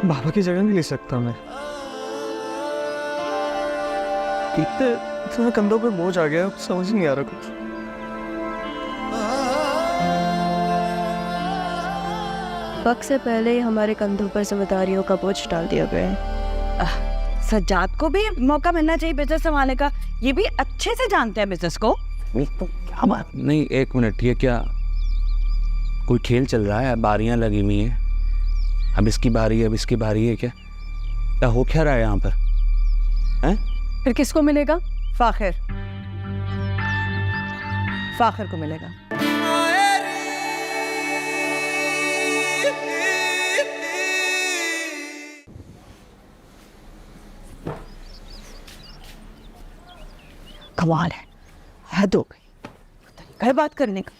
बाबा की जगह नहीं ले सकता मैं। इतना कंधों पे बोझ आ गया, समझ नहीं आ रहा कुछ। वक्त से पहले ही हमारे कंधों पर जिम्मेदारियों का बोझ डाल दिया गया है। सज्जाद को भी मौका मिलना चाहिए बिजनेस संभालने का। ये भी अच्छे से जानते हैं बिजनेस को। तो क्या बात नहीं, एक मिनट, ये क्या कोई खेल चल रहा है? बारियां लगी हुई हैं, अब इसकी बारी है, अब इसकी बारी है, क्या हो क्या रहा है यहाँ पर? हैं? फिर किसको मिलेगा? फाखिर को मिलेगा। कमाल है, हद हो गई। तरीका है बात करने का।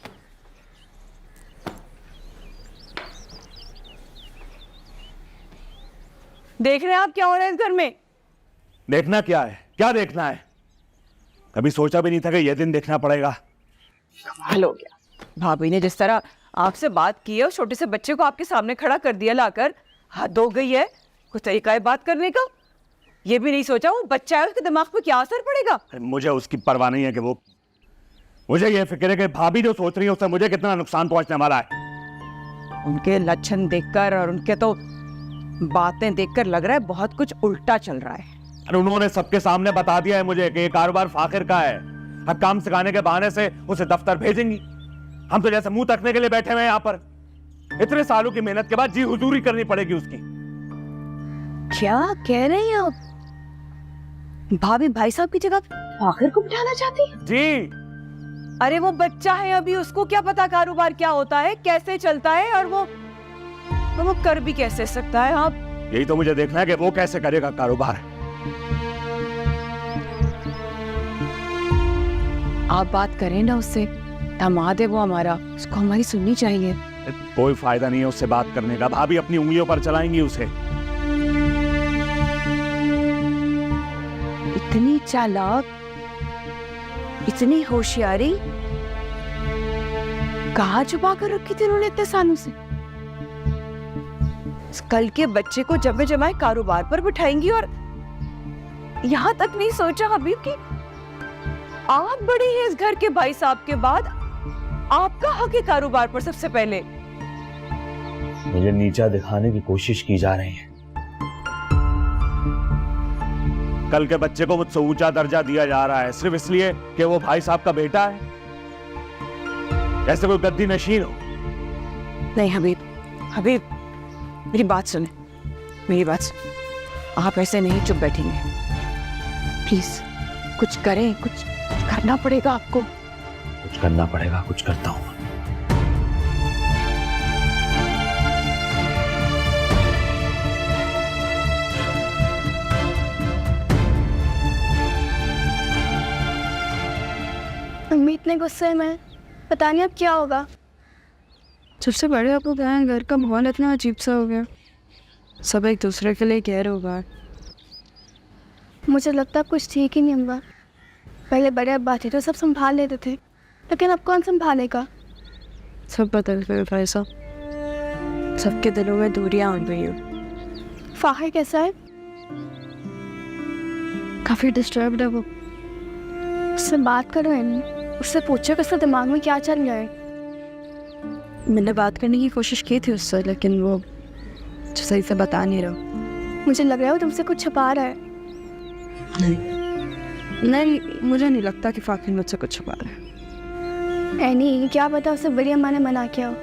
देख रहे हैं आप क्या हो रहा है इस घर में? देखना क्या है? क्या देखना है? कभी सोचा भी नहीं था कि यह दिन देखना पड़ेगा। कमाल हो गया। भाभी ने जिस तरह आपसे बात की है, उस छोटे से बच्चे को आपके सामने खड़ा कर दिया लाकर, हद हो गई है। कुछ तरीका है बात करने का। ये भी नहीं सोचा वो बच्चा है, उसके दिमाग पे क्या असर पड़ेगा। मुझे उसकी परवाह नहीं है कि वो, मुझे ये फिक्र है कि भाभी जो सोच रही है उससे मुझे कितना नुकसान पहुंचने वाला है। उनके लक्षण देखकर और उनके तो बातें देखकर लग रहा है बहुत कुछ उल्टा चल रहा है। अरे उन्होंने सबके सामने बता दिया है मुझे कि ये कारोबार फाखिर का है। अब काम सिखाने के बहाने से उसे दफ्तर भेजेंगी। हम तो जैसे मुंह तकने के लिए बैठे हुए हैं यहाँ पर। इतने सालों की मेहनत के बाद जी हुजूरी करनी पड़ेगी उसकी। क्या कह रहे हैं आप? भाभी भाई साहब की जगह फाखिर को बिठाना चाहती है? जी। अरे वो बच्चा है अभी, उसको क्या पता कारोबार क्या होता है, कैसे चलता है, और वो कर भी कैसे सकता है। आप यही तो मुझे देखना है कि वो कैसे करेगा कारोबार। आप बात करें ना उससे, दामाद है वो हमारा, उसको हमारी सुननी चाहिए। कोई फायदा नहीं है उससे बात करने का। भाभी अपनी उंगलियों पर चलाएंगी उसे। इतनी चालाक, इतनी होशियारी कहाँ छुपा कर रखी थी उन्होंने इतने सालों से? कल के बच्चे को जमे जमाए कारोबार पर बिठाएंगी, और यहाँ तक नहीं सोचा हबीब कि आप बड़ी हैं इस घर के भाई साहब के बाद, आपका हक है कारोबार पर सबसे पहले। मुझे नीचा दिखाने की कोशिश की जा रही है। कल के बच्चे को मुझसे ऊंचा दर्जा दिया जा रहा है सिर्फ इसलिए कि वो भाई साहब का बेटा है, जैसे कोई गद्दी नशीन हो। नहीं हबीब, मेरी बात सुने, मेरी बात सुने। आप ऐसे नहीं चुप बैठेंगे, प्लीज कुछ करें, कुछ करना पड़ेगा आपको। कुछ करना पड़ेगा, कुछ करता हूं। अम्मी इतने गुस्से में, पता नहीं अब क्या होगा। सबसे बड़े आपको क्या है, घर का माहौल इतना अजीब सा हो गया, सब एक दूसरे के लिए कह रहे होगा। मुझे लगता है कुछ ठीक ही नहीं अम्मा। पहले बड़े अब्बा थे तो सब संभाल लेते थे, लेकिन अब कौन संभालेगा? सब बदल गए भाई साहब, सबके दिलों में दूरियां आ गई हैं। फाहिर कैसा है? काफी डिस्टर्ब्ड है वो। उससे बात करो अम्मी, उससे पूछो कि उसके दिमाग में क्या चल रहा है। मैंने बात करने की कोशिश की थी उससे, लेकिन वो सही से बता नहीं रहा। मुझे लग रहा है वो तुमसे कुछ छुपा रहा है। नहीं, मुझे नहीं लगता कि फाखिर मुझसे कुछ छुपा रहा है। नहीं, क्या पता उससे बड़ी अम्मा ने मना किया हो।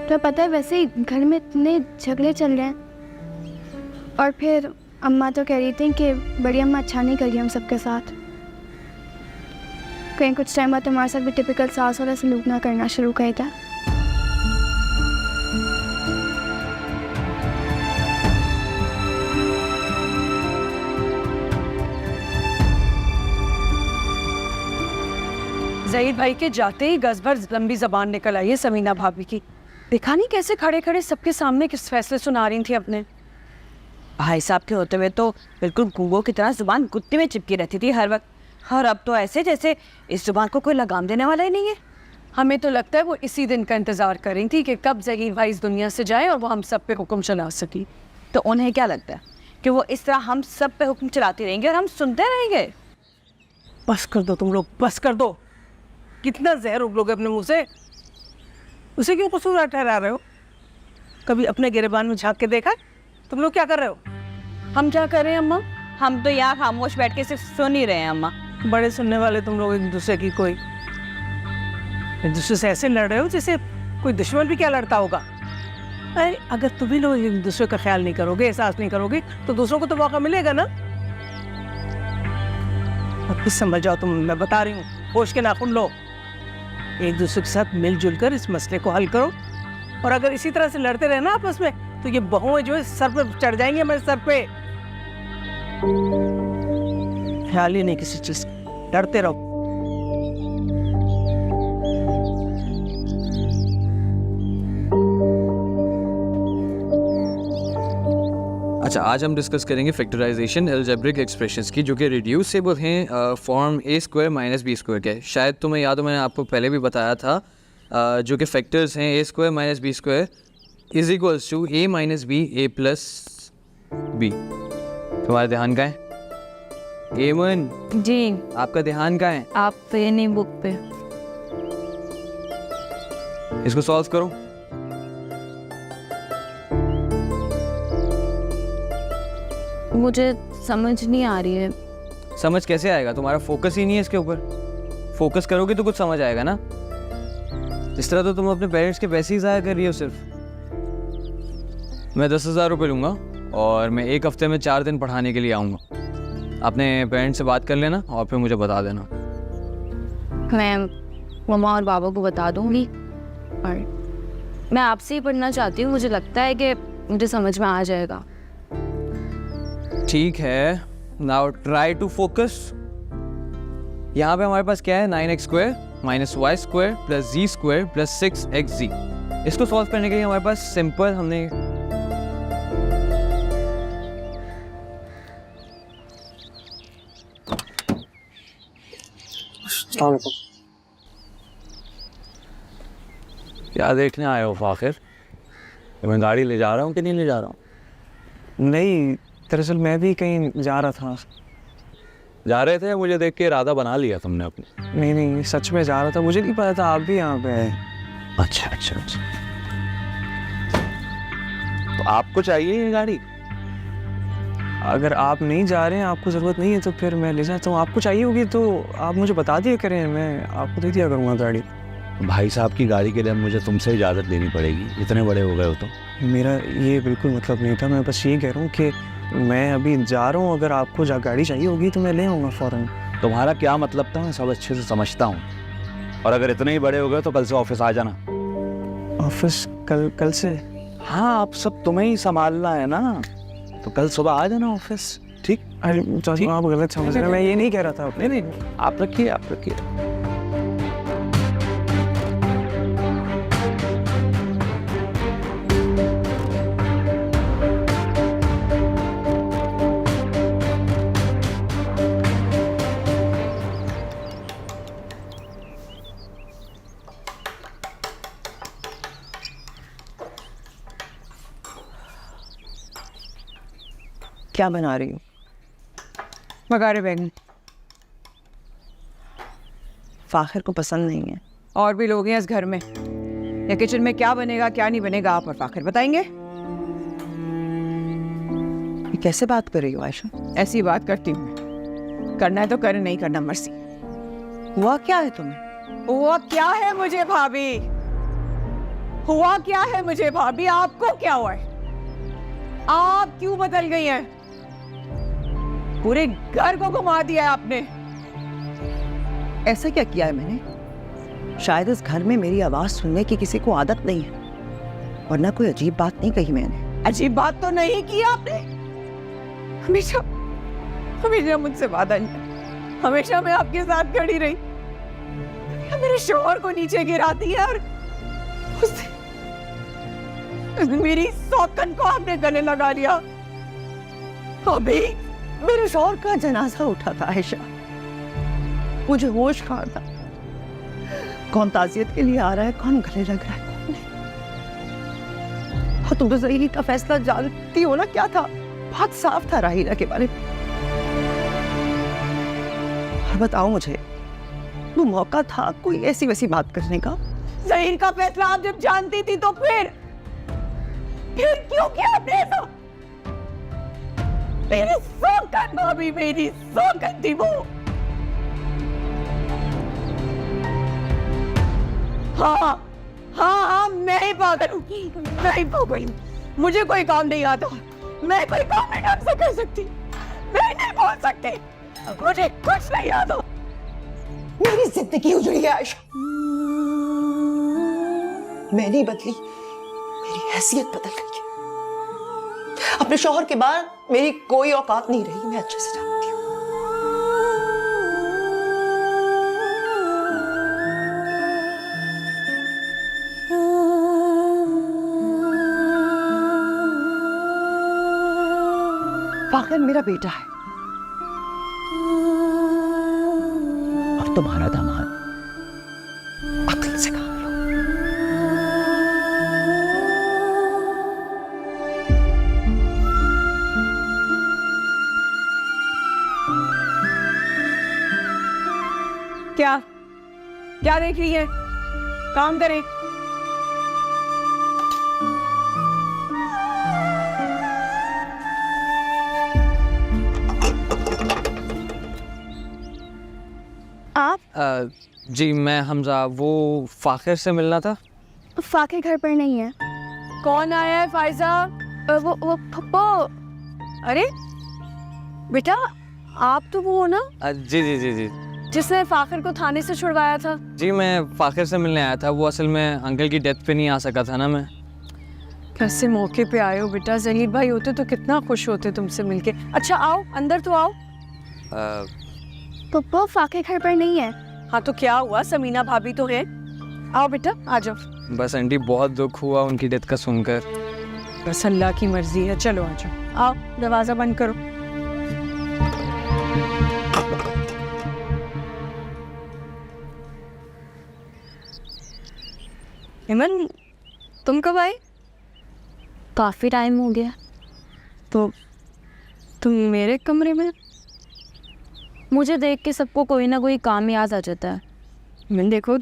तो पता है वैसे ही घर में इतने झगड़े चल रहे हैं, और फिर अम्मा तो कह रही थी कि बड़ी अम्मा अच्छा नहीं कर रही हम सबके साथ। कहीं कुछ टाइम बाद तुम्हारे साथ भी टिपिकल सास वाला सलूक ना करना शुरू कर था। ज़हीर भाई के जाते ही गज भर लंबी जबान निकल आई है समीना भाभी की। देखा नहीं कैसे खड़े खड़े सबके सामने किस फैसले सुना रही थी अपने। भाई साहब के होते हुए तो बिल्कुल गूंगों की तरह जुबान गुत्ते में चिपकी रहती थी हर वक्त, और अब तो ऐसे जैसे इस जुबान को कोई लगाम देने वाला ही नहीं है। हमें तो लगता है वो इसी दिन का इंतज़ार कर रही थी कि कब ज़हीर भाई इस दुनिया से जाए और वो हम सब पे हुक्म चला सकी। तो उन्हें क्या लगता है कि वो इस तरह हम सब पे हुक्म चलाती रहेंगे और हम सुनते रहेंगे? बस कर दो तुम लोग, बस कर दो। कितना जहर उगलोगे अपने मुंह से? उसे क्यों कसूर ठहरा रहे हो? कभी अपने गिरेबान में झांक के देखा तुम लोग क्या कर रहे हो? हम क्या कर रहे हैं अम्मा? हम तो यहाँ खामोश बैठ के सिर्फ सुन ही रहे हैं अम्मा। बड़े सुनने वाले तुम लोग एक दूसरे की, कोई एक दूसरे से ऐसे लड़ रहे हो जैसे कोई दुश्मन भी क्या लड़ता होगा। अरे अगर तुम ही लोग एक दूसरे का ख्याल नहीं करोगे, एहसास नहीं करोगे, तो दूसरों को तो मौका मिलेगा ना। अब कुछ समझ जाओ तुम, मैं बता रही हूँ, होश के नाखून लो, एक दूसरे के साथ मिलजुल कर इस मसले को हल करो। और अगर इसी तरह से लड़ते रहे ना आपस में, तो ये बहुएं जो है सर पे चढ़ जाएंगे, हमारे सर पे। ख्याल ही नहीं किसी चीज, डरते रहो। अच्छा, आज हम डिस्कस करेंगे फैक्टराइजेशन अलजेब्रिक एक्सप्रेशंस की, जो कि रिड्यूसेबल हैं form a square minus B square के। शायद तुम्हें याद हो, मैंने आपको पहले भी बताया था, जो कि फैक्टर्स हैं a square minus B square is equals to a minus B a plus B. तुम्हारा ध्यान कहाँ है? एमन जी, आपका ध्यान कहाँ है? आप पे नहीं, बुक पे। इसको सॉल्व करो। मुझे समझ नहीं आ रही है। समझ कैसे आएगा? तुम्हारा फोकस ही नहीं है इसके ऊपर। फोकस करोगे तो कुछ समझ आएगा ना। इस तरह तो तुम अपने पेरेंट्स के पैसे ही ज़ाया कर रही हो सिर्फ। मैं 10,000 रुपये लूँगा और मैं 1 हफ्ते में 4 दिन पढ़ाने के लिए आऊँगा। अपने पेरेंट्स से बात कर लेना और फिर मुझे बता देना। मैं मम्मा और पापा को बता दूंगी, और मैं आपसे ही पढ़ना चाहती हूँ। मुझे लगता है कि मुझे समझ में आ जाएगा। ठीक है, नाउ ट्राई टू फोकस। यहाँ पे हमारे पास क्या है? 9x square minus y square plus z square plus 6xz। इसको सॉल्व करने के लिए हमारे पास सिंपल हमने क्या देखने आए हो फाखिर? मैं गाड़ी ले जा रहा हूँ कि नहीं ले जा रहा हूँ? नहीं, दरअसल मैं भी कहीं जा रहा था। जा रहे थे? मुझे देख के इरादा बना लिया तुमने अपने? नहीं नहीं, सच में जा रहा था। मुझे नहीं पता था आप भी यहाँ पे हैं। अच्छा अच्छा अच्छा, तो आपको चाहिए ये गाड़ी? अगर आप नहीं जा रहे हैं, आपको ज़रूरत नहीं है, तो फिर मैं ले जाता हूँ। आपको चाहिए होगी तो आप मुझे बता दिया करें, मैं आपको दे दिया करूँगा गाड़ी। भाई साहब की गाड़ी के लिए मुझे तुमसे इजाज़त लेनी पड़ेगी, इतने बड़े हो गए हो तो। मेरा ये बिल्कुल मतलब नहीं था। मैं बस ये कह रहा हूँ कि मैं अभी जा रहा हूँ। अगर आपको गाड़ी चाहिए होगी तो मैं ले आऊँगा फ़ौरन। तुम्हारा क्या मतलब था मैं सब अच्छे से समझता हूँ, और अगर इतने ही बड़े हो गए तो कल से ऑफिस आ जाना। ऑफिस कल से? हाँ, आप सब तुम्हें ही संभालना है ना, तो कल सुबह आ जाना ऑफिस। ठीक? अरे चाचा, आप गलत समझ रहे हैं। मैं ये नहीं कह रहा था। नहीं नहीं, आप रखिए, आप रखिए। क्या बना रही हूँ? बघारे बैगन। फाखिर को पसंद नहीं है। और भी लोग हैं इस घर में। या किचन में क्या बनेगा क्या नहीं बनेगा आप और फाखिर बताएंगे? ये कैसे बात कर रही हो आयशा? ऐसी बात करती हूँ। करना है तो करे, नहीं करना मर्जी। हुआ क्या है तुम्हें? हुआ क्या है मुझे भाभी? हुआ क्या है मुझे भाभी? आपको क्या हुआ है? आप क्यों बदल गई हैं? पूरे घर को घुमा दिया है आपने। ऐसा क्या किया है मैंने? शायद इस घर में मेरी आवाज सुनने की किसी को आदत नहीं है, वरना कोई अजीब बात नहीं कही मैंने। अजीब बात तो नहीं की आपने। हमेशा हमेशा मुझसे वादा नहीं, हमेशा मैं आपके साथ खड़ी रही। मेरे शोहर को नीचे गिराती है और मेरी सौतन को आपने गले लगा लिया। अभी मेरे शौहर का जनाजा उठा था आयशा, मुझे होश कहाँ था। कौन ताजियत के लिए आ रहा है, कौन गले लग रहा है, कौन नहीं। और तुम तो ज़हीर का फैसला जानती हो ना, क्या था? बहुत साफ था राहिला के बारे में। और बताओ मुझे, वो मौका था कोई ऐसी वैसी बात करने का? ज़हीर का फैसला आप जब जानती थी तो फिर क्यों किया आपने ऐसा? मेरी सौगंध भाभी, मेरी सौगंध थी वो। हाँ हाँ हाँ, मैं ही पागल हूँ, मैं ही पागल हूँ। मुझे कोई काम नहीं आता, मैं कोई काम नहीं ढंग से कर सकती, मैं नहीं बोल सकती, मुझे कुछ नहीं आता। मेरी जिंदगी उजड़ी है आयशा, मैं नहीं बदली, मेरी हैसियत बदल गई है। अपने शौहर के बाद मेरी कोई औकात नहीं रही, मैं अच्छे से जानती हूँ। फाखिर मेरा बेटा है और तुम्हारा दामाद। अक्ल से काम लो। क्या क्या देख रही है? काम करें। आप? जी मैं हमजा, वो फ़ाखिर से मिलना था। फाके घर पर नहीं है। कौन आया है फायजा? वो पप्पो। अरे बेटा, आप तो वो हो ना जी जी जी जी जिसने फाखिर को थाने से छुड़वाया था? जी मैं फ़ाखिर से मिलने आया था। वो असल में अंकल की डेथ पे नहीं आ सका था ना मैं। कैसे मौके पे आए हो बेटा? ज़हीर भाई होते तो कितना खुश होते तुमसे मिलके। अच्छा आओ, अंदर तो आओ। पप्पो फाके घर पर नहीं है। हाँ तो क्या हुआ? समीना भाभी तो है। आओ बेटा, आ जाओ। बस आंटी बहुत दुख हुआ उनकी डेथ का सुनकर। बस अल्लाह की मर्जी है। चलो आ जाओ। आओ, दरवाजा बंद करो। इमन, तुम कब आए? काफ़ी टाइम हो गया। तो तुम मेरे कमरे में? मुझे देख के सबको कोई ना कोई काम याद आ जाता है। मैं देखो,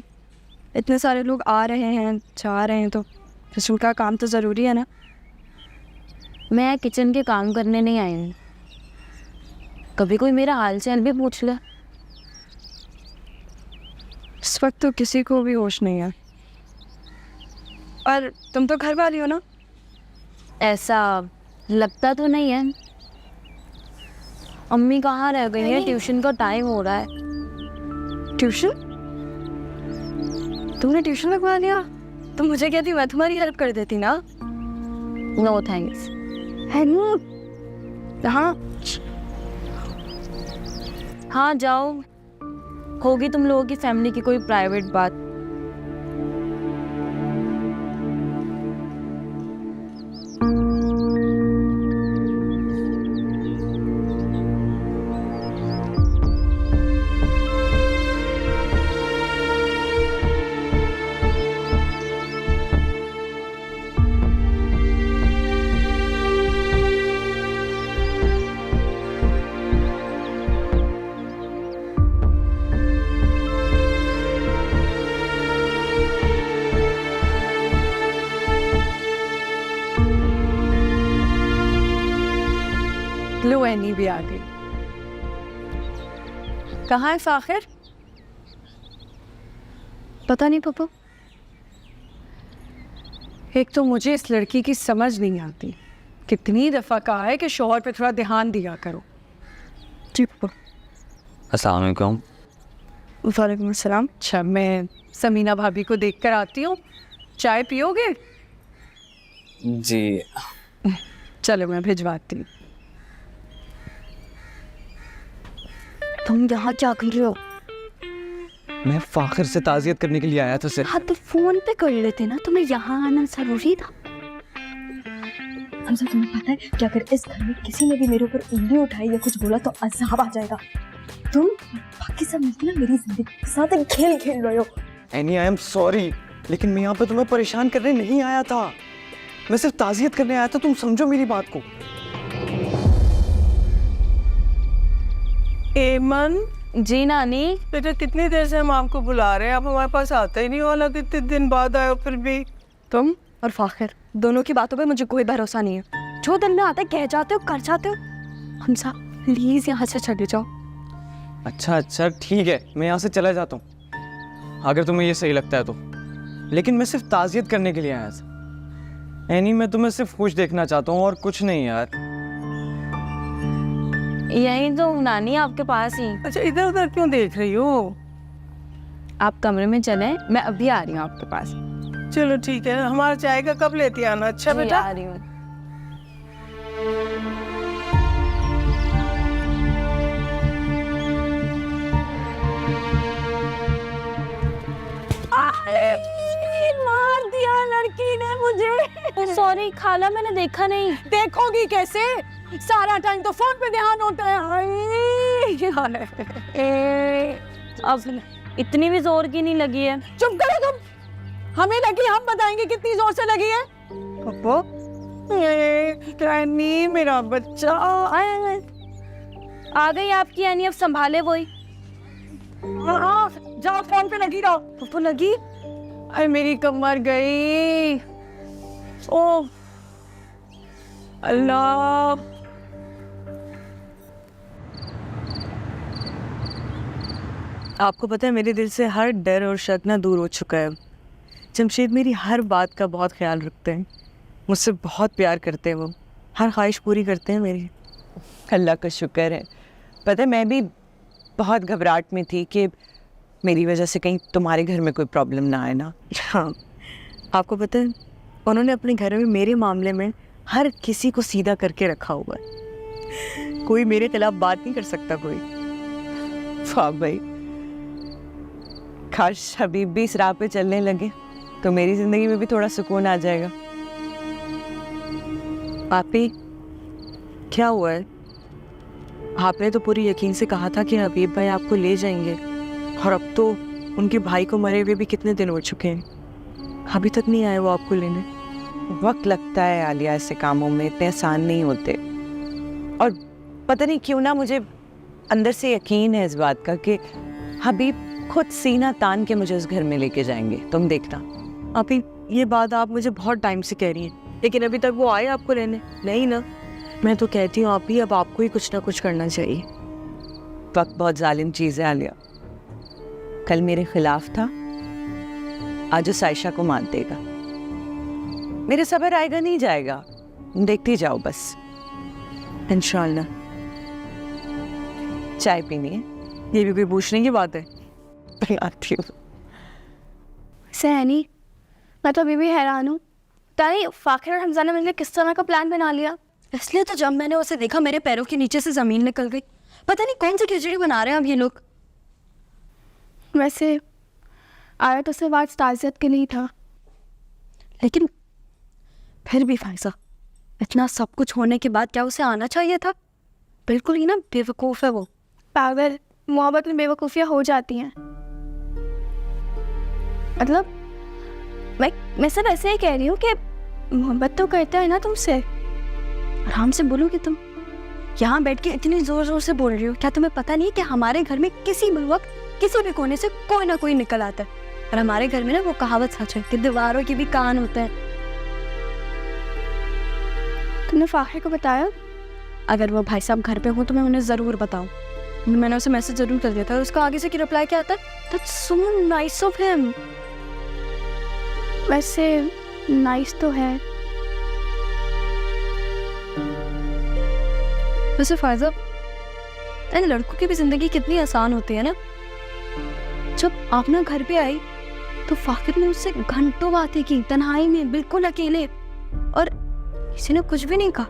इतने सारे लोग आ रहे हैं जा रहे हैं, तो रसूल का काम तो ज़रूरी है ना। मैं किचन के काम करने नहीं आई हूँ। कभी कोई मेरा हाल चाल भी पूछ ले। इस वक्त तो किसी को भी होश नहीं है। और तुम तो घर वाली हो ना? ऐसा लगता तो नहीं है। अम्मी कहाँ रह गई है? ट्यूशन का टाइम हो रहा है। ट्यूशन? तुमने ट्यूशन लगवा लिया? तुम मुझे कहती, मैं तुम्हारी हेल्प कर देती ना। No thanks. है हाँ हाँ जाओ, होगी तुम लोगों की फैमिली की कोई प्राइवेट बात। लो, एनी भी आ गई। कहाँ है फाखिर? पता नहीं पप्पो। एक तो मुझे इस लड़की की समझ नहीं आती। कितनी दफ़ा कहा है कि शौहर पे थोड़ा ध्यान दिया करो। जी पप्पो। अस्सलाम वालेकुम। वालेकुम अस्सलाम। अच्छा, मैं समीना भाभी को देख कर आती हूँ। चाय पियोगे? जी चलो मैं भिजवाती हूँ। तुम यहाँ क्या कर रहे हो? मैं फ़ाखिर से ताज़ियत करने के लिए आया था सर। हाँ तो फोन पे कर लेते ना, तुम्हें यहाँ आना जरूरी था। हमसे तुम्हें पता है कि अगर इस घर में किसी ने भी मेरे ऊपर उंगली उठाई या कुछ बोला तो अज़ाब आ जाएगा। तुम बाकी सब मिलकर ना मेरी जिंदगी के साथ एक खेल खेल रहे हो। एनी आई एम सॉरी, लेकिन मैं यहाँ पे तुम्हें परेशान करने नहीं आया था। मैं सिर्फ ताज़ियत करने आया था, तुम समझो मेरी बात को। एमन, जी नानी। बेटा कितनी देर से हम आपको बुला रहे हैं, आप हमारे पास आते ही नहीं, वाला कितने दिन बाद आए हो फिर भी। तुम और फाखिर दोनों की बातों पे मुझे कोई भरोसा नहीं है। जो दिल में आता है कह जाते हो, कर जाते हो। हमसा प्लीज यहाँ से चले जाओ। अच्छा ठीक है, मैं यहाँ से चला जाता हूँ अगर तुम्हें ये सही लगता है तो, लेकिन मैं सिर्फ ताज़ियत करने के लिए आया था। एनी, मैं तुम्हें सिर्फ खुश देखना चाहता हूँ और कुछ नहीं यार। यही तो नानी, आपके पास ही। अच्छा, इधर उधर क्यों देख रही हो? आप कमरे में चलें, मैं अभी आ रही हूँ आपके पास। चलो ठीक है, हमारा चाय का कब लेती आना? अच्छा जी, बेटा। आ रही हूँ। मार दिया लड़की ने मुझे। सॉरी खाला, मैंने देखा नहीं। देखोगी कैसे, सारा टाइम तो फोन पे ध्यान होता है। अब इतनी भी जोर की नहीं लगी है। चुप करो तुम, हमें लगी, हम बताएंगे कितनी जोर से लगी है। पप्पो, रानी मेरा बच्चा। आ गई आपकी यानी, अब संभाले वही। हाँ, जाओ फोन पे लगी रहो। पप्पो लगी, अरे मेरी कमर गई। ओह अल्लाह। आपको पता है मेरे दिल से हर डर और शक ना दूर हो चुका है। जमशेद मेरी हर बात का बहुत ख्याल रखते हैं, मुझसे बहुत प्यार करते हैं, वो हर ख्वाहिश पूरी करते हैं मेरी। अल्लाह का शुक्र है। पता है मैं भी बहुत घबराहट में थी कि मेरी वजह से कहीं तुम्हारे घर में कोई प्रॉब्लम ना आए ना। हाँ, आपको पता है उन्होंने अपने घर में मेरे मामले में हर किसी को सीधा करके रखा हुआ है। कोई मेरे खिलाफ बात नहीं कर सकता कोई। वाह भाई, काश हबीब भी इस राह पे चलने लगे तो मेरी ज़िंदगी में भी थोड़ा सुकून आ जाएगा। पापी, क्या हुआ है? आपने तो पूरी यकीन से कहा था कि हबीब भाई आपको ले जाएंगे, और अब तो उनके भाई को मरे हुए भी कितने दिन हो चुके हैं, अभी तक नहीं आए वो आपको लेने। वक्त लगता है आलिया, ऐसे कामों में इतने आसान नहीं होते। और पता नहीं क्यों ना मुझे अंदर से यकीन है इस बात का कि हबीब खुद सीना तान के मुझे उस घर में लेके जाएंगे, तुम देखना। अभी ये बात आप मुझे बहुत टाइम से कह रही हैं, लेकिन अभी तक वो आए आपको लेने नहीं ना। मैं तो कहती हूँ आप ही, अब आपको ही कुछ ना कुछ करना चाहिए। वक्त बहुत जालिम चीज़ है आलिया। कल मेरे खिलाफ था, आज उस आयशा को मार देगा। मेरे सब्र आएगा नहीं जाएगा, देखती जाओ बस। इंशाल्लाह। चाय पीनी है? ये भी कोई पूछने की बात है? बनाती हूँ। सहनी, मैं तो अभी भी हैरान हूँ। ताई फाखिर और हमजा ने मिलकर किस तरह का प्लान बना लिया। इसलिए तो जब मैंने उसे देखा मेरे पैरों के नीचे से ज़मीन निकल गई। पता नहीं कौन सी खिचड़ी बना रहे हैं अब ये लोग। वैसे आया तो सिर्फ आज ताज़ियत के लिए था, लेकिन फिर भी फायजा, इतना सब कुछ होने के बाद क्या उसे आना चाहिए था? बिल्कुल ही ना बेवकूफ़ है वो। पागल, मोहब्बत में बेवकूफ़ियाँ हो जाती हैं। मतलब मैं सब ऐसे ही कह रही हूँ कि मोहब्बत तो करता है ना तुमसे। आराम से बोलोगे तुम? यहाँ बैठ के इतनी ज़ोर ज़ोर से बोल रही हो, क्या तुम्हें पता नहीं कि हमारे घर में किसी भी वक्त किसी भी कोने से कोई ना कोई निकल आता है। और हमारे घर में ना वो कहावत सच है कि दीवारों के भी कान होते हैं। तुमने फाखिर को बताया? अगर वो भाई साहब घर पे हो तो मैं उन्हें ज़रूर बताऊँ। मैंने उसे मैसेज ज़रूर कर दिया था। और उसका आगे से क्या रिप्लाई क्या आता है? That's so nice of him. वैसे नाइस तो है। वैसे फायजा, इन लड़कों की भी ज़िंदगी कितनी आसान होती है ना। जब आप ना घर पे आई तो फाखिर ने उससे घंटों बातें की, तन्हाई में, बिल्कुल अकेले, और किसी ने कुछ भी नहीं कहा,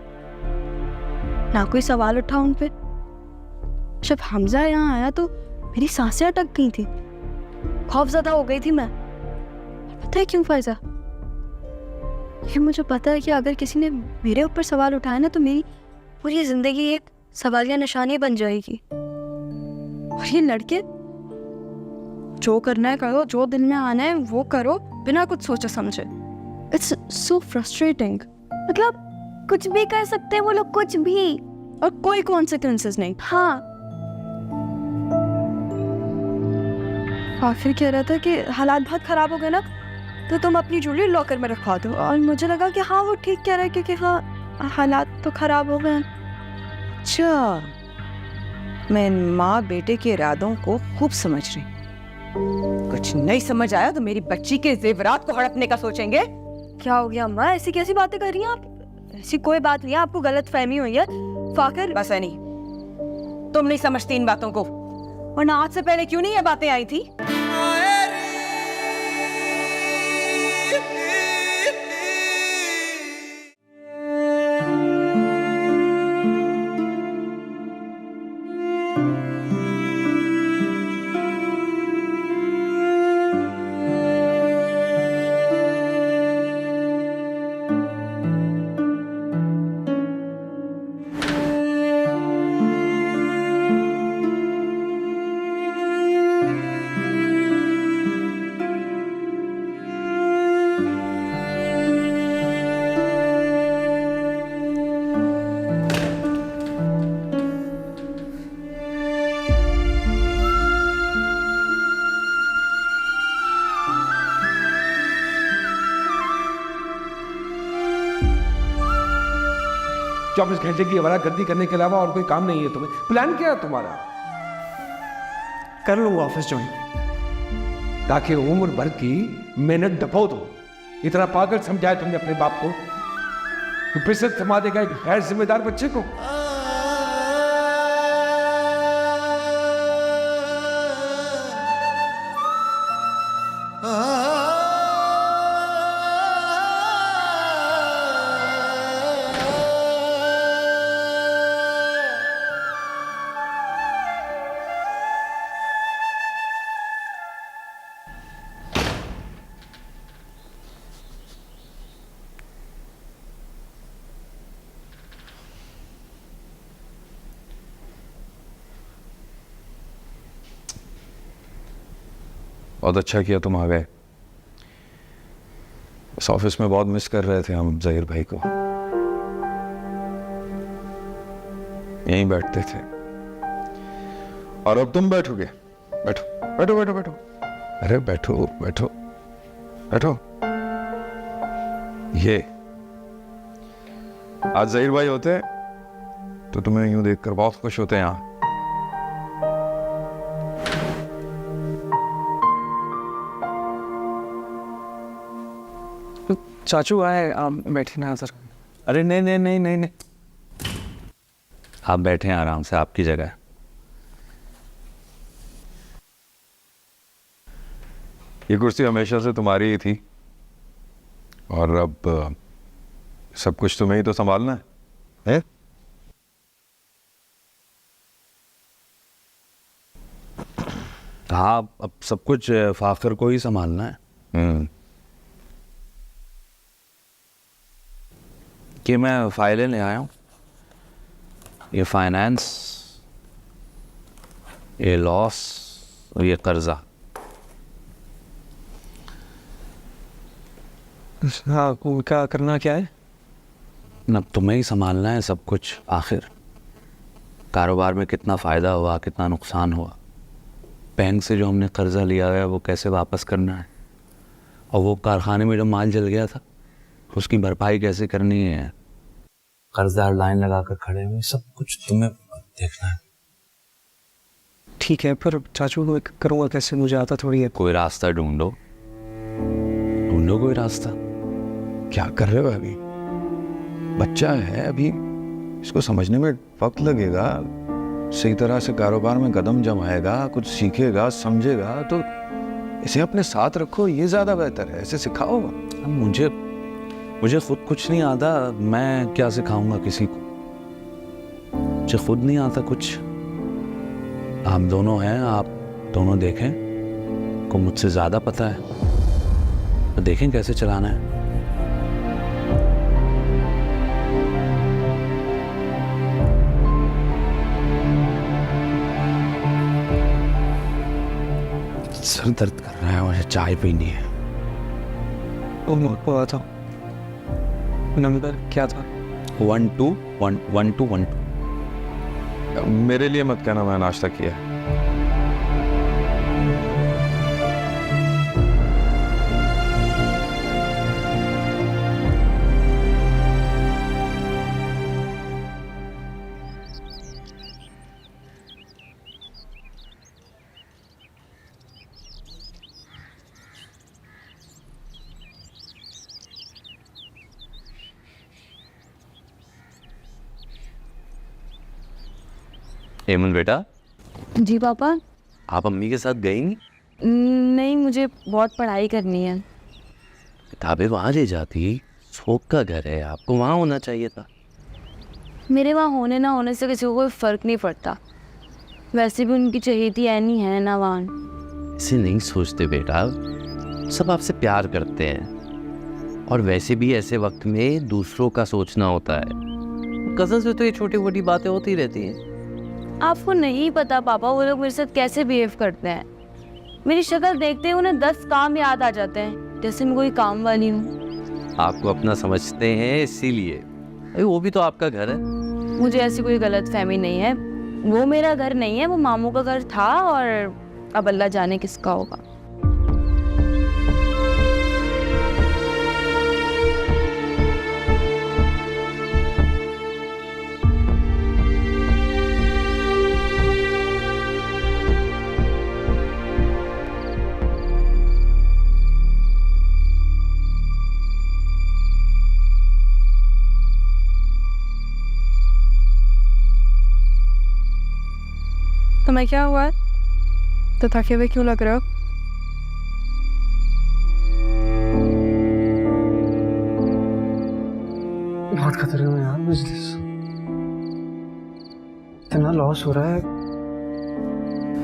ना कोई सवाल उठा उन पे। जब हमजा यहाँ आया तो मेरी सांसें अटक गई थी, खौफज़दा हो गई थी मैं। पता है क्यों फायजा? ये मुझे पता है कि अगर किसी ने मेरे ऊपर सवाल उठाया ना तो मेरी पूरी ज़िंदगी एक सवालिया निशानी बन जाएगी। और ये लड़के जो करना है करो, जो दिल में आना है वो करो, बिना कुछ सोचे समझे। It's so frustrating. मतलब कुछ भी कर सकते हैं वो लोग, कुछ भी, और कोई कॉन्सिक्वेंसेस नहीं। हाँ, आखिर कह रहा था कि हालात बहुत ख़राब हो गए ना, तो तुम अपनी ज्वेलरी लॉकर में रखवा दो। और मुझे लगा कि हाँ वो ठीक कह रहा है, क्योंकि हाँ हालात तो ख़राब हो गए। अच्छा, मैं इन माँ बेटे के इरादों को खूब समझ रही हूँ। कुछ नहीं समझ आया तो मेरी बच्ची के जेवरात को हड़पने का सोचेंगे। क्या हो गया अम्मा, ऐसी कैसी बातें कर रही हैं आप? ऐसी कोई बात नहीं है, आपको गलत फहमी हुई है। फाखिर, बस है नहीं, तुम नहीं समझती इन बातों को, वरना आज से पहले क्यों नहीं ये बातें आई थी? चौबीस घंटे की आवारागर्दी करने के अलावा और कोई काम नहीं है तुम्हें? प्लान क्या है तुम्हारा? कर लूंगा ऑफिस ज्वाइन। ताकि उम्र भर की मेहनत दफो दो। इतना पागल समझाया तुमने अपने बाप को कि फिर से थमा देगा एक गैर जिम्मेदार बच्चे को? बहुत अच्छा किया तुम आ गए। इस ऑफिस में बहुत मिस कर रहे थे हम ज़हीर भाई को। यहीं बैठते थे और अब तुम बैठोगे। बैठो बैठो बैठो बैठो, अरे बैठो बैठो बैठो। ये आज ज़हीर भाई होते तो तुम्हें यूं देखकर बहुत खुश होते यहाँ। चाचू आए, आप बैठे ना सर। अरे नहीं नहीं नहीं नहीं नहीं, आप बैठे हैं आराम से, आपकी जगह है। ये कुर्सी हमेशा से तुम्हारी ही थी और अब सब कुछ तुम्हें ही तो संभालना है? हाँ, अब सब कुछ फाखिर को ही संभालना है। कि मैं फाइलें ले आया हूँ, ये फाइनेंस, ये लॉस और ये कर्जा। हाँ, उनका करना क्या है? अब तुम्हें ही संभालना है सब कुछ। आखिर कारोबार में कितना फ़ायदा हुआ, कितना नुकसान हुआ, बैंक से जो हमने कर्जा लिया है वो कैसे वापस करना है, और वो कारखाने में जो माल जल गया था उसकी भरपाई कैसे करनी है। कर्जदार लाइन लगाकर खड़े हुए, सब कुछ तुम्हें देखना है। ठीक है, पर चाचू को करूँगा कैसे? मुझे आता थोड़ी है। कोई रास्ता ढूंढो, ढूंढो कोई रास्ता। क्या कर रहे हो अभी? बच्चा है अभी, इसको समझने में वक्त लगेगा। सही तरह से कारोबार में कदम जमाएगा, कुछ सीखेगा, समझेगा, तो इसे अपने साथ रखो, ये ज़्यादा बेहतर है। ऐसे सिखाओ। मुझे खुद कुछ नहीं आता, मैं क्या सिखाऊंगा किसी को? मुझे खुद नहीं आता कुछ। आप दोनों हैं, आप दोनों देखें, को मुझसे ज़्यादा पता है, तो देखें कैसे चलाना है। सर दर्द कर रहा है, मुझे चाय पीनी है। आता हूँ। नंबर क्या था? 121212। मेरे लिए मत कहना, मैं नाश्ता किया है। हेमंत बेटा, जी पापा। आप अम्मी के साथ गई नहीं? नहीं, मुझे बहुत पढ़ाई करनी है। किताबें वहाँ ले जाती, शौक का घर है, आपको वहाँ होना चाहिए था। मेरे वहाँ होने ना होने से किसी को कोई फ़र्क नहीं पड़ता। वैसे भी उनकी चहेती ऐनी है ना वहाँ। ऐसे नहीं सोचते बेटा, सब आपसे प्यार करते हैं, और वैसे भी ऐसे वक्त में दूसरों का सोचना होता है। कज़न से तो ये छोटी मोटी बातें होती रहती हैं। आपको नहीं पता पापा वो लोग मेरे साथ कैसे बिहेव करते हैं। मेरी शक्ल देखते ही उन्हें 10 काम याद आ जाते हैं, जैसे मैं कोई काम वाली हूँ। आपको अपना समझते हैं इसीलिए। अरे वो भी तो आपका घर है। मुझे ऐसी कोई गलत फहमी नहीं है। वो मेरा घर नहीं है, वो मामू का घर था, और अब अल्लाह जाने किसका होगा। तुम्हें क्या हुआ है? तो थके हुए क्यों लग रहे हो? बहुत खतरे में यार बिजनेस, इतना लॉस हो रहा है।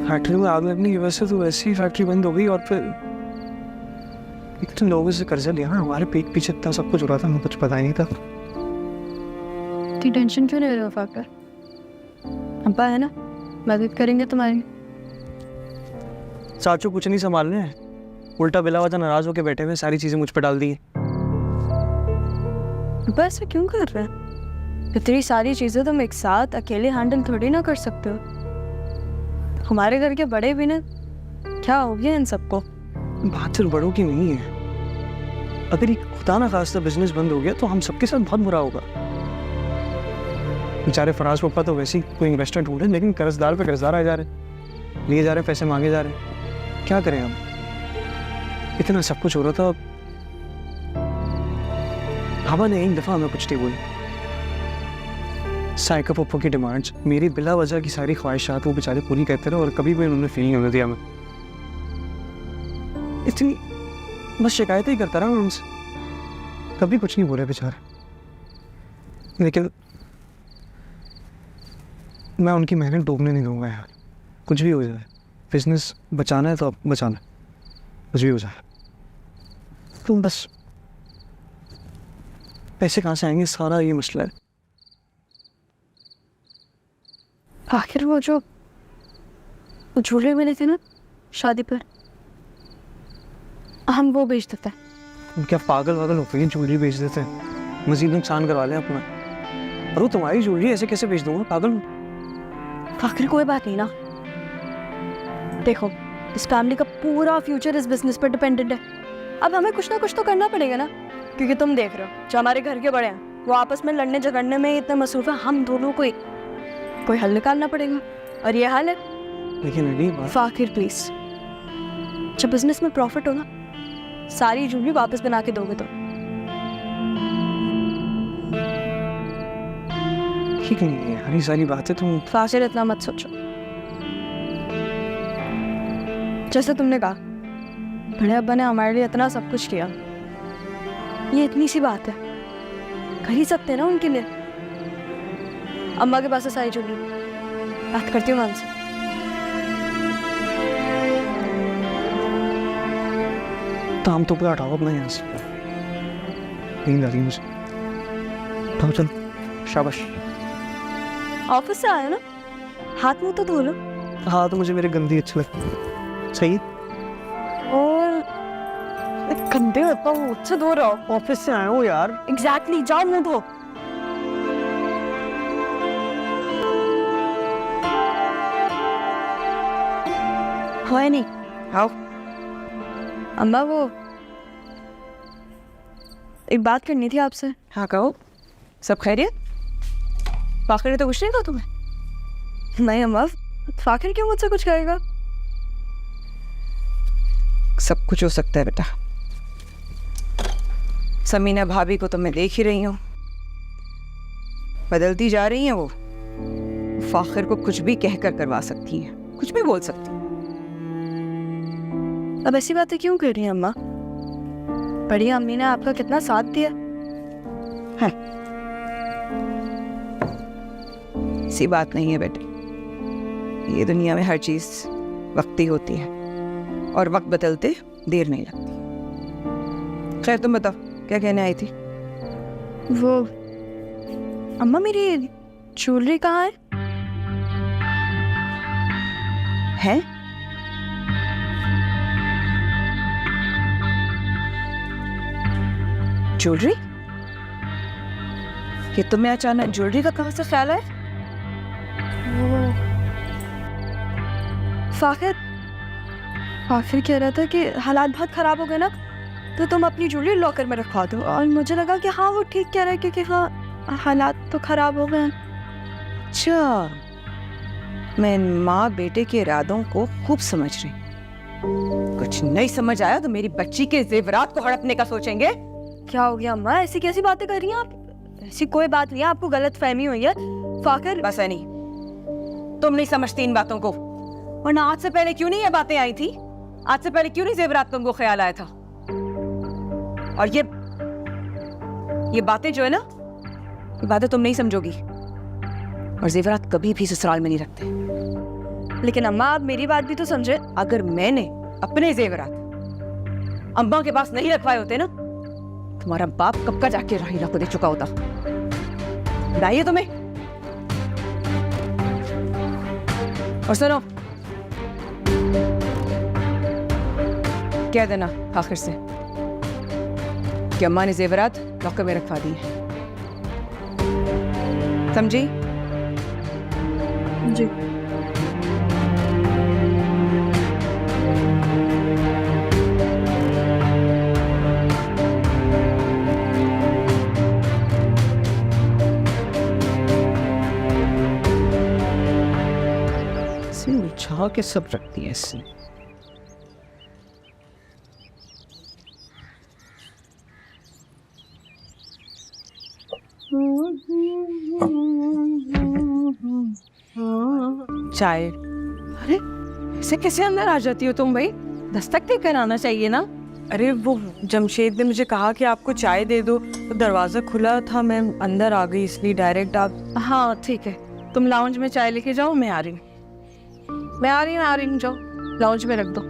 फैक्ट्री में आग लगने की वजह से तो वैसे ही फैक्ट्री बंद हो गई, और फिर इतने लोगों से कर्जा लिया ना, हमारे पीठ पीछे इतना सब कुछ हो रहा था, हमें कुछ पता ही नहीं था। इतनी टेंशन क्यों ले रहे हो फाकर? अब्बा है ना, मदद करेंगे तुम्हारी। चाचू कुछ नहीं संभाल रहे हैं, उल्टा बिला वजह नाराज होकर बैठे हुए, सारी चीजें मुझ पर डाल दी हैं। अब्बा ऐसा क्यों कर रहे हैं? इतनी सारी चीज़ें तुम एक साथ अकेले हैंडल थोड़ी ना कर सकते हो। हमारे घर के बड़े भी ना, क्या हो गया इन सबको? बात सिर्फ बड़ों की नहीं है, अगर ये खुदा ना खास्ता बिजनेस बंद हो गया तो हम सबके साथ बहुत बुरा होगा। बेचारे फराज पापा तो वैसे ही कोई इन्वेस्टर ढूंढे, लेकिन कर्जदार पे कर्जदार आए जा रहे, लिए जा रहे, पैसे मांगे जा रहे। क्या करें हम? इतना सब कुछ हो रहा था, हवा ने एक दफा हमें कुछ नहीं बोली। साइका पप्पो की डिमांड्स, मेरी बिला वजह की सारी ख्वाहिशात वो बेचारे पूरी करते रहे, और कभी भी उन्होंने फील नहीं होने दिया हमें। इतनी बस शिकायतें ही करता रहा मैं उनसे, कभी कुछ नहीं बोले बेचारे। लेकिन मैं उनकी मेहनत डूबने नहीं दूंगा यार, कुछ भी हो जाए। बिजनेस बचाना है तो अब बचाना है, कुछ भी हो जाए। तुम बस पैसे कहाँ से आएंगे, सारा ये मसला है। आखिर वो जो झूले मिले थे ना शादी पर, हम वो बेच देते हैं। तुम क्या पागल वागल हो गई? ज्वेलरी बेच देते हैं, मजीद नुकसान करवा लें अपना। और वो तुम्हारी ज्वेलरी ऐसे कैसे बेच दूंगा, पागल? आखिर कोई बात नहीं ना, देखो इस फैमिली का पूरा फ्यूचर इस बिजनेस पर डिपेंडेंट है। अब हमें कुछ ना कुछ तो करना पड़ेगा ना, क्योंकि तुम देख रहे हो जो हमारे घर के बड़े हैं वो आपस में लड़ने झगड़ने में इतना मसरूफ है, हम दोनों को कोई हल निकालना पड़ेगा, और ये हल है। लेकिन अली बात फाकिर प्लीज, जब बिजनेस में प्रॉफिट हो ना, सारी ज्वेलरी वापस बना के दोगे तो। ठीक नहीं है यार, ये सारी बातें तुम। फाकिर इतना मत सोचो, जैसे तुमने कहा बड़े अब्बा ने हमारे लिए इतना सब कुछ किया, ये इतनी सी बात है, कर ही सकते हैं ना उनके लिए। अम्मा के पास है सारी ज्वेलरी, बात करती हूँ मैं उनसे। ताम तो पूरा हटाओ अपना यहाँ से, नींद आ रही है मुझे। उठाओ चलो, शाबाश। ऑफिस से आया ना, हाथ मुंह तो धो लो। हाँ तो मुझे मेरे गंदी अच्छी लगती है, सही। और गंदे होता हूँ, मुझसे धो रहा हो। ऑफिस से आया हूँ यार। एग्जैक्टली, जाओ मुंह धो। है नहीं। आओ। अम्मा वो एक बात करनी थी आपसे। हाँ कहो, सब खैरियत? फाखिर ने तो कुछ नहीं कहा तुम्हें? नहीं अम्मा, फाखिर क्यों मुझसे कुछ कहेगा? सब कुछ हो सकता है बेटा। समीना भाभी को तो मैं देख ही रही हूँ, बदलती जा रही हैं वो। फाखिर को कुछ भी कहकर करवा सकती हैं, कुछ भी बोल सकती हैं। अब ऐसी बातें क्यों कर रही हैं अम्मा? बड़ी अम्मी ने आपका कितना साथ दिया। ऐसी बात नहीं है बेटे, ये दुनिया में हर चीज वक्ती होती है और वक्त बदलते देर नहीं लगती। खैर तुम बताओ, क्या कहने आई थी? वो अम्मा मेरी ज्वेलरी कहाँ है? हैं? ज्वेलरी? ये तुम्हें अचानक ज्वेलरी का कहाँ से ख्याल है? फाखिर कह रहा था कि हालात बहुत ख़राब हो गए ना, तो तुम अपनी ज्वेलरी लॉकर में रखवा दो। और मुझे लगा कि हाँ वो ठीक कह रहा है, क्योंकि हाँ हालात तो ख़राब हो गए। अच्छा, मैं इन माँ बेटे के इरादों को खूब समझ रही। कुछ नहीं समझ आया तो मेरी बच्ची के जेवरात को हड़पने का सोचेंगे? क्या हो गया अम्मा, ऐसी कैसी बातें कर रही हैं आप? ऐसी कोई बात नहीं है, आपको गलत फहमी हुई है। फाखिर बस है नहीं, तुम नहीं समझती इन बातों को। वरना आज से पहले क्यों नहीं ये बातें आई थी? आज से पहले क्यों नहीं जेवरात तुमको ख्याल आया था? और ये बातें जो है ना, ये बातें तुम नहीं समझोगी। और जेवरात कभी भी ससुराल में नहीं रखते। लेकिन अम्मा आप मेरी बात भी तो समझे। अगर मैंने अपने जेवरात अम्मा के पास नहीं रखवाए होते ना, तुम्हारा बाप कब का जाके राहिला को दे चुका होता। बताइए तुम्हें। और सुनो, कह देना आखिर से कि अम्मा ने जेवरात लॉकर में रखवा दी है। समझी? जी। बिछा के सब रखती है इससे। चाय। अरे ऐसे कैसे अंदर आ जाती हो तुम भाई? दस्तक दे कर आना चाहिए ना। अरे वो जमशेद ने मुझे कहा कि आपको चाय दे दो, तो दरवाज़ा खुला था, मैं अंदर आ गई, इसलिए डायरेक्ट आप। हाँ ठीक है, तुम लाउंज में चाय लेके जाओ, मैं आ रही हूँ। मैं आ रही हूँ, जाओ लाउंज में रख दो।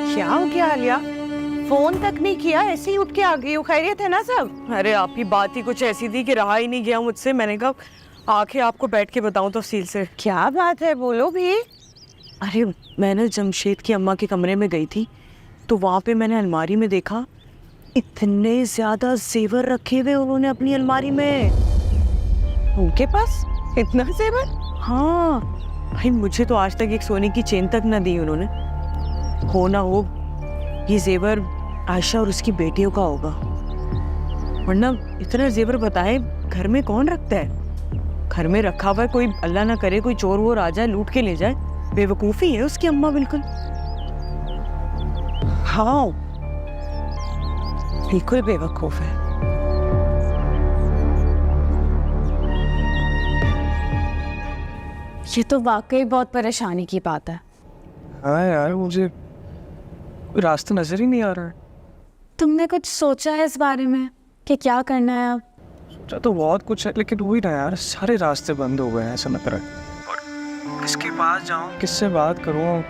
क्या हो गया आलिया? फोन तक नहीं किया, ऐसे ही उठ के आ गई हो। खैरियत है ना सब? अरे आपकी बात ही कुछ ऐसी थी कि रहा ही नहीं गया मुझसे। मैंने कहा आके आपको बैठ के बताऊं तफसील से। क्या बात है, बोलो भी। अरे मैंने जमशेद की अम्मा के कमरे में गई थी, तो वहाँ पे मैंने अलमारी में देखा इतने ज्यादा जेवर रखे हुए उन्होंने अपनी अलमारी में। उनके पास इतना जेवर? हाँ भाई, मुझे तो आज तक एक सोने की चेन तक ना दी उन्होंने। हो ना हो ये जेवर आयशा और उसकी बेटियों का होगा, वरना इतना जेवर बताए घर में कौन रखता है? घर में रखा हुआ है, कोई अल्लाह ना करे कोई चोर वोर आ जाए लूट के ले जाए। बेवकूफ़ी है उसकी अम्मा बिल्कुल। हाँ बिल्कुल बेवकूफ़ है। ये तो वाकई बहुत परेशानी की बात है। हाँ यार, मुझे कोई रास्ता नजर ही नहीं आ रहा है। तुमने कुछ सोचा है इस बारे में कि क्या करना है अब? सोचा तो बहुत कुछ है, लेकिन वही ना यार, सारे रास्ते बंद हो गए हैं ऐसा लग रहा है। और किसके पास जाऊँ, किससे बात करूँ?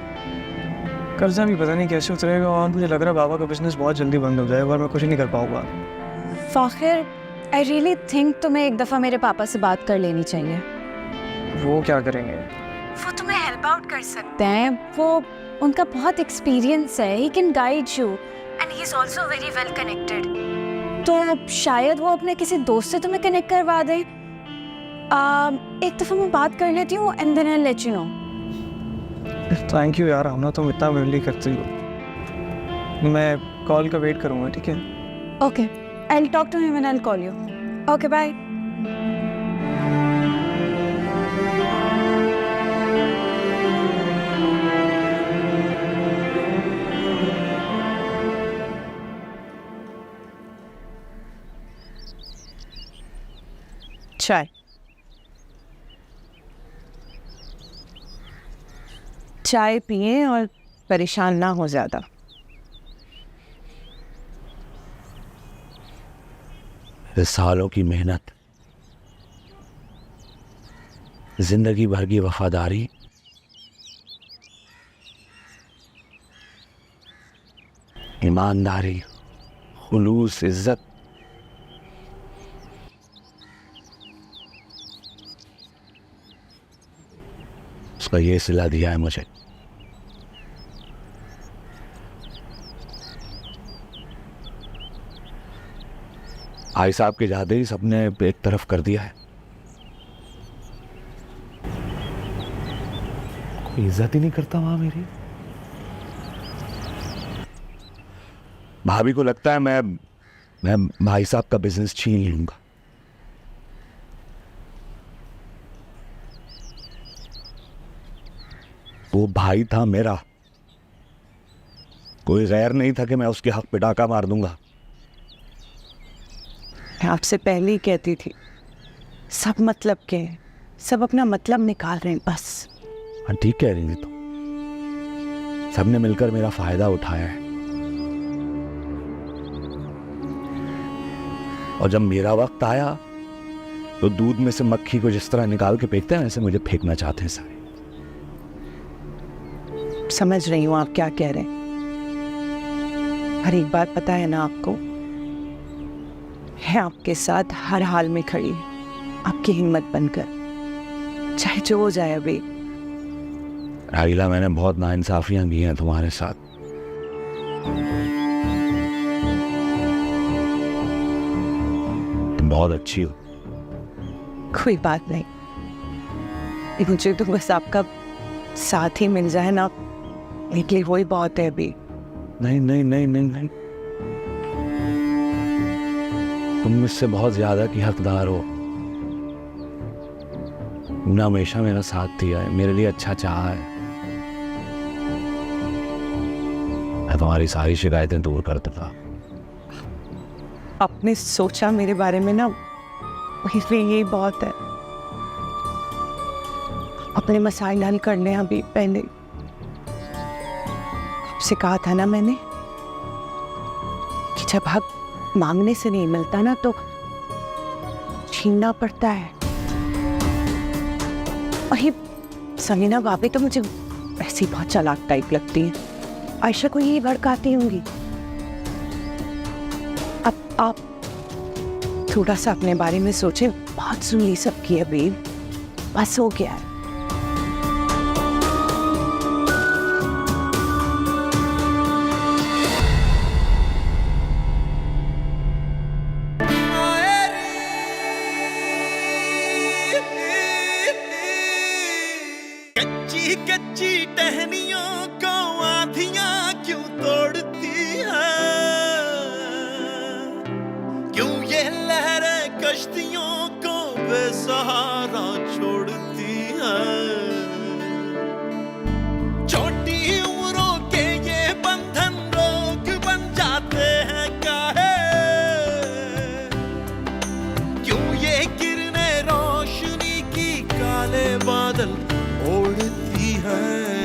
कर्जा भी पता नहीं कैसे उतरेगा, और मुझे लग रहा है बाबा का बिजनेस बहुत जल्दी बंद हो जाएगा और मैं कुछ नहीं कर पाऊंगा। फाखिर, आई रियली थिंक तुम्हें एक दफ़ा मेरे पापा से बात कर लेनी चाहिए। वो क्या करेंगे? वो तुम्हें हेल्प आउट कर सकते हैं। वो उनका बहुत एक्सपीरियंस है, he can guide you and he is also very well connected. तो शायद वो अपने किसी दोस्त से तुम्हें कनेक्ट करवा दें। एक दफ़ा मैं बात कर लेती हूँ and then I let you know. Thank you यार, हमने तुम इतना मेरे लिए करती हो। मैं कॉल का वेट करूँगा, ठीक है? Okay, I will talk to him and I will call you. Okay, bye. चाय चाय पिए और परेशान ना हो ज़्यादा। सालों की मेहनत, जिंदगी भर की वफादारी, ईमानदारी, खुलूस, इज्जत, उसका ये सिला दिया है मुझे। भाई साहब के जाते ही सबने एक तरफ कर दिया है। कोई इज्जत ही नहीं करता वहां मेरी। भाभी को लगता है मैं भाई साहब का बिजनेस छीन लूंगा। वो भाई था मेरा, कोई गैर नहीं था कि मैं उसके हक पे डाका मार दूंगा। मैं आपसे पहले ही कहती थी, सब मतलब के हैं, सब अपना मतलब निकाल रहे हैं बस। हाँ ठीक कह रही थी, तो सबने मिलकर मेरा फायदा उठाया है, और जब मेरा वक्त आया तो दूध में से मक्खी को जिस तरह निकाल के फेंकते हैं वैसे मुझे फेंकना चाहते हैं सारे। समझ रही हूँ आप क्या कह रहे हैं, हर एक बात पता है ना आपको। है आपके साथ हर हाल में खड़ी, आपकी हिम्मत बनकर, चाहे जो हो जाए। अभी राहिला, मैंने बहुत नाइंसाफियां की हैं तुम्हारे साथ। तुम बहुत अच्छी हो। कोई बात नहीं, मुझे तो बस आपका साथ ही मिल जाए ना, लेकिन वही बहुत है अभी। नहीं नहीं नहीं नहीं नहीं, तुम मुझसे बहुत ज्यादा की हकदार हो। तुमने हमेशा मेरा साथ दिया है, मेरे लिए अच्छा चाहा है। मैं तुम्हारी सारी शिकायतें दूर कर देता। आपने सोचा मेरे बारे में ना, इसलिए यही बहुत है। अपने मसाइल हल कर लें अभी। पहले आपसे कहा था ना मैंने कि जब हक मांगने से नहीं मिलता ना तो छीनना पड़ता है। वही समीना भाभी तो मुझे ऐसी बहुत चालाक टाइप लगती है, आयशा को यही भड़काती होंगी। अब आप थोड़ा सा अपने बारे में सोचें, बहुत सुन ली सबकी अभी, बस हो गया है। कच्ची टहनियों को आधियां क्यों तोड़ती है, क्यों ये लहरें कश्तियों को बेसहारा छोड़ती है। छोटी उम्रों के ये बंधन रोग बन जाते हैं काहे, क्यों ये किरणें रोशनी की काले बादल तोड़ती है